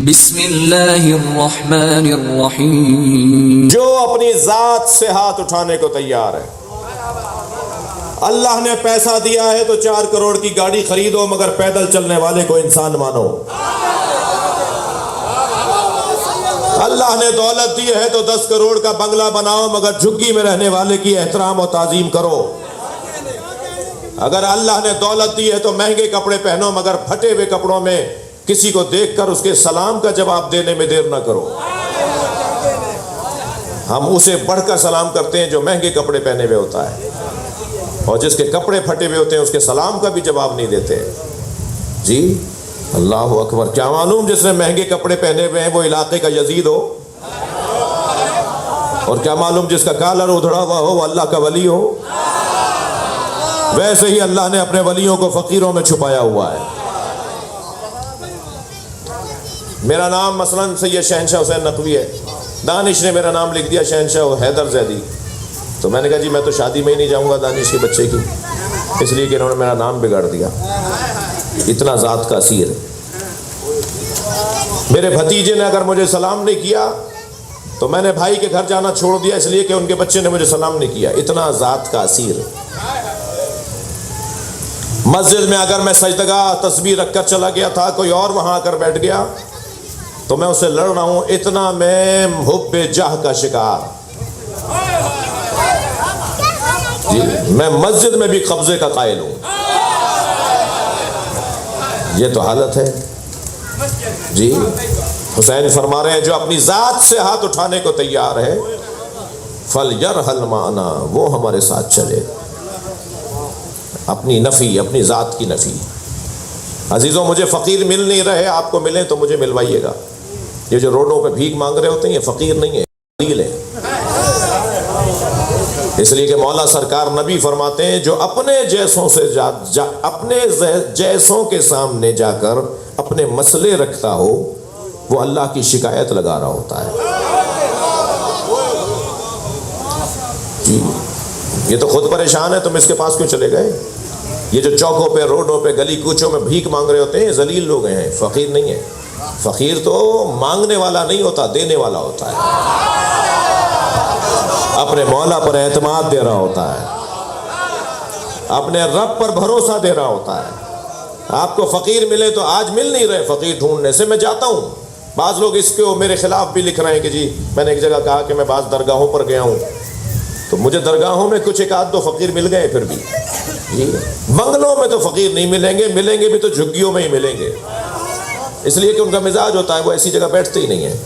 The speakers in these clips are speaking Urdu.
بسم اللہ الرحمن الرحیم. جو اپنی ذات سے ہاتھ اٹھانے کو تیار ہے. اللہ نے پیسہ دیا ہے تو 4 کروڑ کی گاڑی خریدو مگر پیدل چلنے والے کو انسان مانو. اللہ نے دولت دی ہے تو 10 کروڑ کا بنگلہ بناؤ مگر جھگی میں رہنے والے کی احترام و تعظیم کرو. اگر اللہ نے دولت دی ہے تو مہنگے کپڑے پہنو مگر پھٹے ہوئے کپڑوں میں کسی کو دیکھ کر اس کے سلام کا جواب دینے میں دیر نہ کرو. ہم اسے بڑھ کر سلام کرتے ہیں جو مہنگے کپڑے پہنے ہوئے ہوتا ہے، اور جس کے کپڑے پھٹے ہوئے ہوتے ہیں اس کے سلام کا بھی جواب نہیں دیتے. جی اللہ اکبر. کیا معلوم جس نے مہنگے کپڑے پہنے ہوئے ہیں وہ علاقے کا یزید ہو، اور کیا معلوم جس کا کالر ادھڑا ہوا ہو وہ اللہ کا ولی ہو. ویسے ہی اللہ نے اپنے ولیوں کو فقیروں میں چھپایا ہوا ہے. میرا نام مثلا سید شہنشاہ حسین نقوی ہے، دانش نے میرا نام لکھ دیا شہنشاہ حیدر زیدی، تو میں نے کہا جی میں تو شادی میں ہی نہیں جاؤں گا دانش کے بچے کی، اس لیے کہ انہوں نے میرا نام بگاڑ دیا. اتنا ذات کا اسیر. میرے بھتیجے نے اگر مجھے سلام نہیں کیا تو میں نے بھائی کے گھر جانا چھوڑ دیا اس لیے کہ ان کے بچے نے مجھے سلام نہیں کیا. اتنا ذات کا اسیر. مسجد میں اگر میں سجدگاہ تسبیح رکھ کر چلا گیا تھا، کوئی اور وہاں آ کر بیٹھ گیا تو میں اسے لڑ رہا ہوں. اتنا میں حب جاہ کا شکار. جی میں مسجد میں بھی قبضے کا قائل ہوں. یہ تو حالت ہے. جی حسین فرما رہے ہیں جو اپنی ذات سے ہاتھ اٹھانے کو تیار ہے فَلْيَرْحَلْ مَعَنَا، وہ ہمارے ساتھ چلے. اپنی نفی، اپنی ذات کی نفی. عزیزوں مجھے فقیر مل نہیں رہے، آپ کو ملیں تو مجھے ملوائیے گا. یہ جو روڈوں پہ بھیک مانگ رہے ہوتے ہیں یہ فقیر نہیں ہے، ذلیل ہے. اس لیے کہ مولا سرکار نبی فرماتے ہیں جو اپنے جیسوں سے اپنے جیسوں کے سامنے جا کر اپنے مسئلے رکھتا ہو وہ اللہ کی شکایت لگا رہا ہوتا ہے. جی یہ تو خود پریشان ہے، تم اس کے پاس کیوں چلے گئے؟ یہ جو چوکوں پہ روڈوں پہ گلی کوچوں میں بھیک مانگ رہے ہوتے ہیں ذلیل لوگ ہیں، فقیر نہیں ہے. فقیر تو مانگنے والا نہیں ہوتا، دینے والا ہوتا ہے. اپنے مولا پر اعتماد دے رہا ہوتا ہے، اپنے رب پر بھروسہ دے رہا ہوتا ہے. آپ کو فقیر ملے تو آج مل نہیں رہے. فقیر ڈھونڈنے سے میں جاتا ہوں. بعض لوگ اس کو میرے خلاف بھی لکھ رہے ہیں کہ جی میں نے ایک جگہ کہا کہ میں بعض درگاہوں پر گیا ہوں تو مجھے درگاہوں میں کچھ 1-2 فقیر مل گئے. پھر بھی جی بنگلوں میں تو فقیر نہیں ملیں گے، ملیں گے بھی تو جھگیوں میں ہی ملیں گے، اس لیے کہ ان کا مزاج ہوتا ہے وہ ایسی جگہ بیٹھتے ہی نہیں ہیں.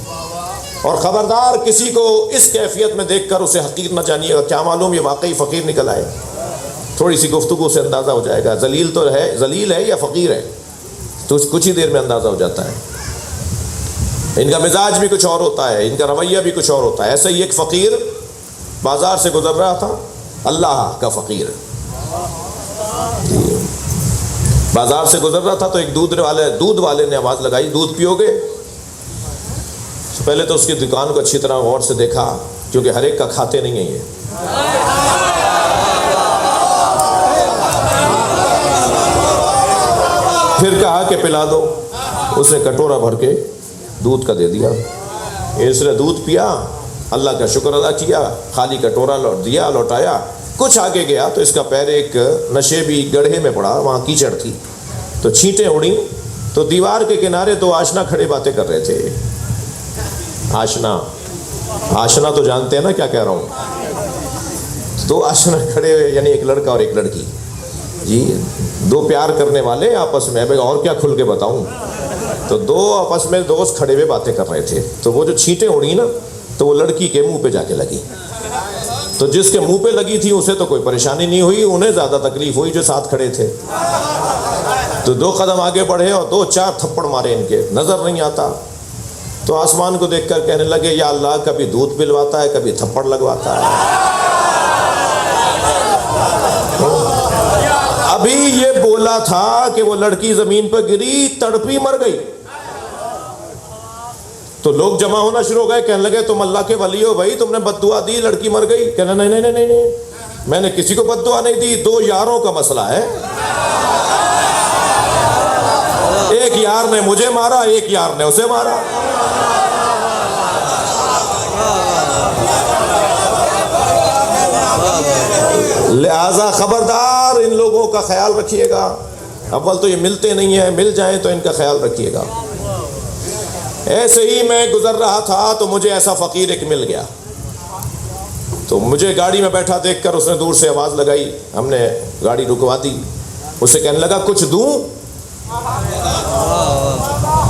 اور خبردار کسی کو اس کیفیت میں دیکھ کر اسے حقیر نہ جانیے گا. کیا معلوم یہ واقعی فقیر نکل آئے. تھوڑی سی گفتگو سے اندازہ ہو جائے گا ذلیل تو ہے، ذلیل ہے یا فقیر ہے، تو کچھ ہی دیر میں اندازہ ہو جاتا ہے. ان کا مزاج بھی کچھ اور ہوتا ہے، ان کا رویہ بھی کچھ اور ہوتا ہے. ایسے ہی ایک فقیر بازار سے گزر رہا تھا، اللہ کا فقیر بازار سے گزر رہا تھا تو ایک دودھ والے نے آواز لگائی دودھ پیو گے؟ پہلے تو اس کی دکان کو اچھی طرح غور سے دیکھا کیونکہ ہر ایک کا کھاتے نہیں ہیں یہ. پھر کہا کہ پلا دو. اس نے کٹورا بھر کے دودھ کا دے دیا. اس نے دودھ پیا، اللہ کا شکر ادا کیا، خالی کٹورا لوٹایا. کچھ آگے گیا تو اس کا پیر ایک نشیبی گڑھے میں پڑا، وہاں کیچڑ تھی تو چھینٹیں اڑیں تو دیوار کے کنارے 2 آشنا کھڑے باتیں کر رہے تھے. آشنا تو جانتے ہیں نا کیا کہہ رہا ہوں. 2 آشنا کھڑے ہوئے یعنی ایک لڑکا اور ایک لڑکی. جی 2 پیار کرنے والے آپس میں. اور کیا کھل کے بتاؤں. تو 2 آپس میں دوست کھڑے ہوئے باتیں کر رہے تھے. تو وہ جو چھینٹیں اڑی نا تو وہ لڑکی کے منہ پہ جا کے لگی. تو جس کے منہ پہ لگی تھی اسے تو کوئی پریشانی نہیں ہوئی، انہیں زیادہ تکلیف ہوئی جو ساتھ کھڑے تھے. تو 2 قدم آگے بڑھے اور 2-4 تھپڑ مارے. ان کے نظر نہیں آتا تو آسمان کو دیکھ کر کہنے لگے یا اللہ کبھی دودھ پلواتا ہے کبھی تھپڑ لگواتا ہے. ابھی یہ بولا تھا کہ وہ لڑکی زمین پر گری، تڑپی، مر گئی. تو لوگ جمع ہونا شروع ہو گئے، کہنے لگے تم اللہ کے ولی ہو بھائی، تم نے بد دعا دی، لڑکی مر گئی. کہنا نہیں میں نے کسی کو بد دعا نہیں دی، 2 یاروں کا مسئلہ ہے. ایک یار نے مجھے مارا، ایک یار نے اسے مارا. لہذا خبردار ان لوگوں کا خیال رکھیے گا. اول تو یہ ملتے نہیں ہیں، مل جائیں تو ان کا خیال رکھیے گا. ایسے ہی میں گزر رہا تھا تو مجھے ایسا فقیر ایک مل گیا، تو مجھے گاڑی میں بیٹھا دیکھ کر اس نے دور سے آواز لگائی. ہم نے گاڑی رکوا دی. اسے کہنے لگا کچھ دوں؟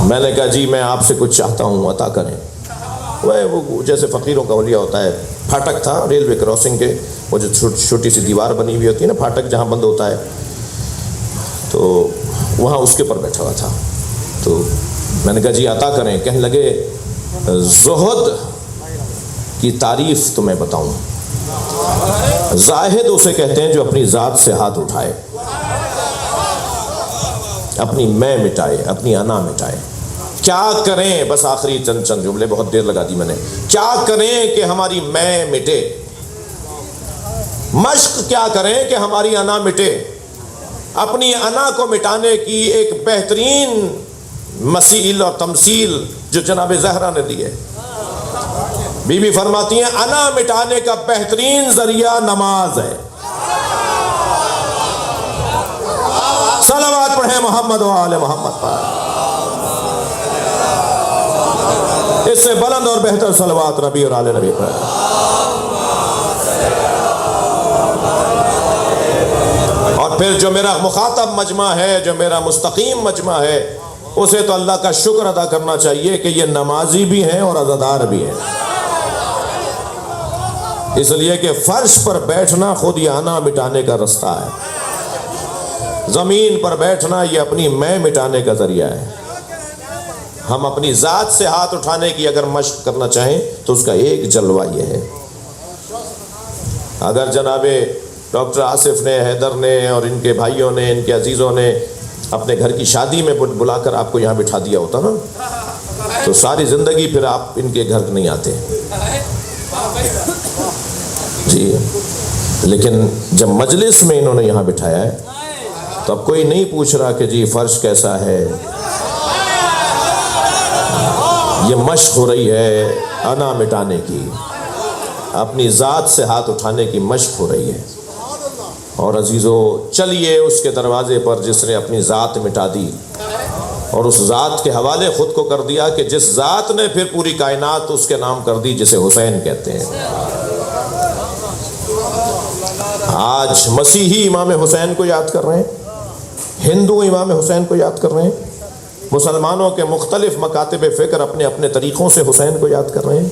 میں نے کہا جی میں آپ سے کچھ چاہتا ہوں، عطا کریں. وہ جیسے فقیروں کا حلیہ ہوتا ہے. پھاٹک تھا ریلوے کراسنگ کے، وہ جو چھوٹی سی دیوار بنی ہوئی ہوتی ہے نا، پھاٹک جہاں بند ہوتا ہے، تو وہاں اس کے پر بیٹھا ہوا تھا. تو میں نے کہا جی عطا کریں. کہنے لگے زہد کی تعریف تو میں بتاؤں. زاہد اسے کہتے ہیں جو اپنی ذات سے ہاتھ اٹھائے، اپنی میں مٹائے، اپنی انا مٹائے. کیا کریں، بس آخری چند جملے، بہت دیر لگا دی میں نے. کیا کریں کہ ہماری میں مٹے؟ مشق کیا کریں کہ ہماری انا مٹے؟ اپنی انا کو مٹانے کی ایک بہترین مثیل اور تمثیل جو جناب زہرا نے دی ہے. بی بی فرماتی ہیں انا مٹانے کا بہترین ذریعہ نماز ہے. صلوات پڑھیں محمد و آل محمد پر. اس سے بلند اور بہتر صلوات نبی اور آل نبی پر. اور پھر جو میرا مخاطب مجمع ہے، جو میرا مستقیم مجمع ہے، اسے تو اللہ کا شکر ادا کرنا چاہیے کہ یہ نمازی بھی ہیں اور عزادار بھی ہیں. اس لیے کہ فرش پر بیٹھنا خود یہ انا مٹانے کا رستہ ہے. زمین پر بیٹھنا یہ اپنی میں مٹانے کا ذریعہ ہے. ہم اپنی ذات سے ہاتھ اٹھانے کی اگر مشق کرنا چاہیں تو اس کا ایک جلوہ یہ ہے. اگر جناب ڈاکٹر آصف نے، حیدر نے اور ان کے بھائیوں نے، ان کے عزیزوں نے اپنے گھر کی شادی میں بلا کر آپ کو یہاں بٹھا دیا ہوتا نا، تو ساری زندگی پھر آپ ان کے گھر نہیں آتے جی. لیکن جب مجلس میں انہوں نے یہاں بٹھایا ہے تو اب کوئی نہیں پوچھ رہا کہ جی فرش کیسا ہے. یہ مشق ہو رہی ہے انا مٹانے کی، اپنی ذات سے ہاتھ اٹھانے کی مشق ہو رہی ہے. اور عزیزو چلیے اس کے دروازے پر جس نے اپنی ذات مٹا دی اور اس ذات کے حوالے خود کو کر دیا کہ جس ذات نے پھر پوری کائنات اس کے نام کر دی، جسے حسین کہتے ہیں. آج مسیحی امام حسین کو یاد کر رہے ہیں، ہندو امام حسین کو یاد کر رہے ہیں، مسلمانوں کے مختلف مکاتب فکر اپنے اپنے طریقوں سے حسین کو یاد کر رہے ہیں.